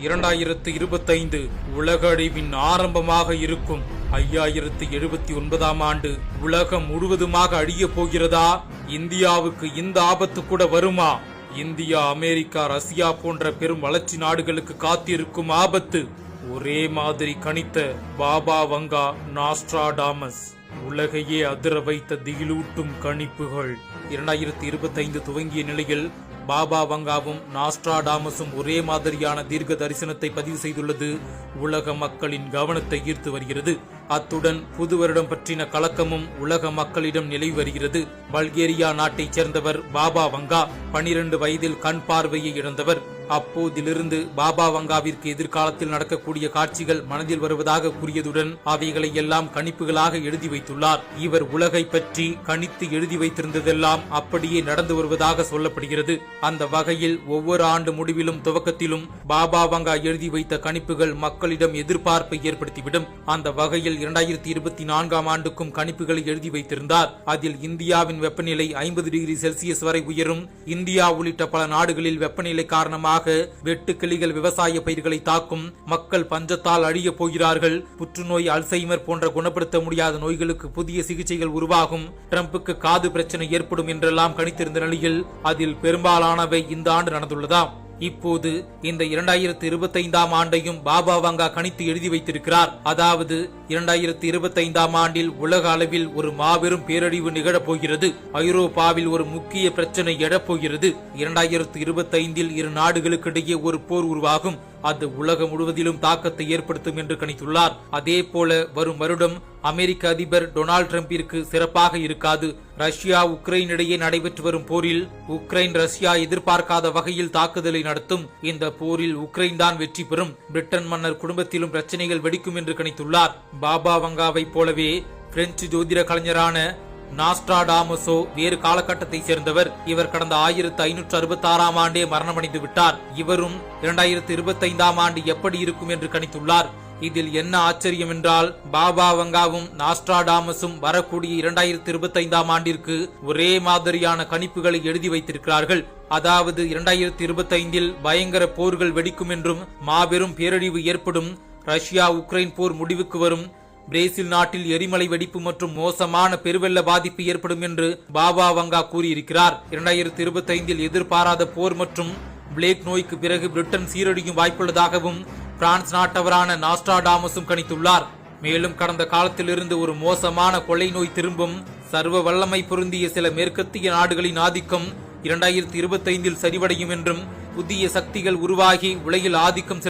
2025 உலக அழிவின் ஆரம்பமாக இருக்கும். 5079ஆம் ஆண்டு உலகம் முழுவதுமாக அழியப் போகிறதா? இந்தியாவுக்கு இந்த ஆபத்து கூட வருமா? இந்தியா, அமெரிக்கா, ரஷ்யா போன்ற பெரும் வளர்ச்சி நாடுகளுக்கு காத்திருக்கும் ஆபத்து. ஒரே மாதிரி கணித்த பாபா வங்கா, நாஸ்ட்ராடாமஸ். உலகையே அதிர வைத்த திகிலூட்டும் கணிப்புகள். 2025 துவங்கிய நிலையில் பாபா வங்காவும் நாஸ்ட்ராடாமஸும் ஒரே மாதிரியான தீர்க்க தரிசனத்தை பதிவு செய்துள்ளது உலக மக்களின் கவனத்தை ஈர்த்து வருகிறது. அத்துடன் புது வருடம் பற்றின கலக்கமும் உலக மக்களிடம் நிலவி வருகிறது. பல்கேரியா நாட்டைச் சேர்ந்தவர் பாபா வங்கா. 12 வயதில் கண் பார்வையை இழந்தவர். அப்போதிலிருந்து பாபா வங்காவிற்கு எதிர்காலத்தில் நடக்கக்கூடிய காட்சிகள் மனதில் வருவதாக கூறியதுடன் அவைகளை எல்லாம் கணிப்புகளாக எழுதி வைத்துள்ளார். இவர் உலகை பற்றி கணித்து எழுதி வைத்திருந்ததெல்லாம் அப்படியே நடந்து வருவதாக சொல்லப்படுகிறது. அந்த வகையில் ஒவ்வொரு ஆண்டு முடிவிலும் துவக்கத்திலும் பாபா வங்கா எழுதி வைத்த கணிப்புகள் மக்களிடம் எதிர்பார்ப்பை ஏற்படுத்திவிடும். அந்த வகையில் 2024ஆம் ஆண்டுக்கும் கணிப்புகளை எழுதி வைத்திருந்தார். அதில் இந்தியாவின் வெப்பநிலை 50 டிகிரி செல்சியஸ் வரை உயரும். இந்தியா உள்ளிட்ட பல நாடுகளில் வெப்பநிலை காரணமாக வெட்டுக்கிளிகள் விவசாய பயிர்களை தாக்கும். மக்கள் பஞ்சத்தால் அழிய போகிறார்கள். புற்றுநோய், அல்சைமர் போன்ற குணப்படுத்த முடியாத நோய்களுக்கு புதிய சிகிச்சைகள் உருவாகும். ட்ரம்புக்கு காது பிரச்சனை ஏற்படும் என்றெல்லாம் கணித்திருந்த நிலையில் அதில் பெரும்பாலானவை இந்த ஆண்டு நடந்துள்ளதாம். இப்போது இந்த 2025ஆம் ஆண்டையும் பாபா வங்கா கணித்து எழுதி வைத்திருக்கிறார். அதாவது 2025ஆம் ஆண்டில் உலக அளவில் ஒரு மாபெரும் பேரழிவு நிகழப்போகிறது. ஐரோப்பாவில் ஒரு முக்கிய பிரச்சனை எழப்போகிறது. 2025இல் இரு நாடுகளுக்கிடையே ஒரு போர் உருவாகும். அது உலகம் முழுவதிலும் தாக்கத்தை ஏற்படுத்தும் என்று கணித்துள்ளார். அதே போல வரும் வருடம் அமெரிக்க அதிபர் டொனால்டு டிரம்பிற்கு சிறப்பாக இருக்காது. ரஷ்யா, உக்ரைன் இடையே நடைபெற்று வரும் போரில் உக்ரைன் ரஷ்யா எதிர்பார்க்காத வகையில் தாக்குதலை நடத்தும். இந்த போரில் உக்ரைன் தான் வெற்றி பெறும். பிரிட்டன் மன்னர் குடும்பத்திலும் பிரச்சனைகள் வெடிக்கும் என்று கணித்துள்ளார். பாபா வங்காவை போலவே பிரெஞ்சு ஜோதிட கலைஞரான நாஸ்ட்ராடாமஸோ வேறு காலகட்டத்தை சேர்ந்தவர். இவர் கடந்த 1566ஆம் ஆண்டே மரணமடைந்து விட்டார். இவரும் 2025ஆம் ஆண்டு எப்படி இருக்கும் என்று கணித்துள்ளார். இதில் என்ன ஆச்சரியம் என்றால் பாபா வங்காவும் நாஸ்ட்ராடாமஸும் வரக்கூடிய 2025ஆம் ஆண்டிற்கு ஒரே மாதிரியான கணிப்புகளை எழுதி வைத்திருக்கிறார்கள். அதாவது 2025இல் பயங்கர போர்கள் வெடிக்கும் என்றும் மாபெரும் பேரழிவு ஏற்படும். ரஷ்யா உக்ரைன் போர் முடிவுக்கு வரும். பிரேசில் நாட்டில் எரிமலை வெடிப்பு மற்றும் மோசமான பெருவெள்ள பாதிப்பு ஏற்படும் என்று பாபா வங்கா கூறியிருக்கிறார். 2025இல் எதிர்பாராத போர் மற்றும் பிளேக் நோய்க்கு பிறகு பிரிட்டன் சீரழியும் வாய்ப்புள்ளதாகவும் பிரான்ஸ் நாட்டவரான நாஸ்ட்ராடாமஸும் கணித்துள்ளார். மேலும் கடந்த காலத்திலிருந்து ஒரு மோசமான கொள்ளை நோய் திரும்பும். சர்வ வல்லமை பொருந்திய சில மேற்கத்திய நாடுகளின் ஆதிக்கம் 2025இல் சரிவடையும் என்றும் புதிய சக்திகள் உருவாகி உலகில் ஆதிக்கம்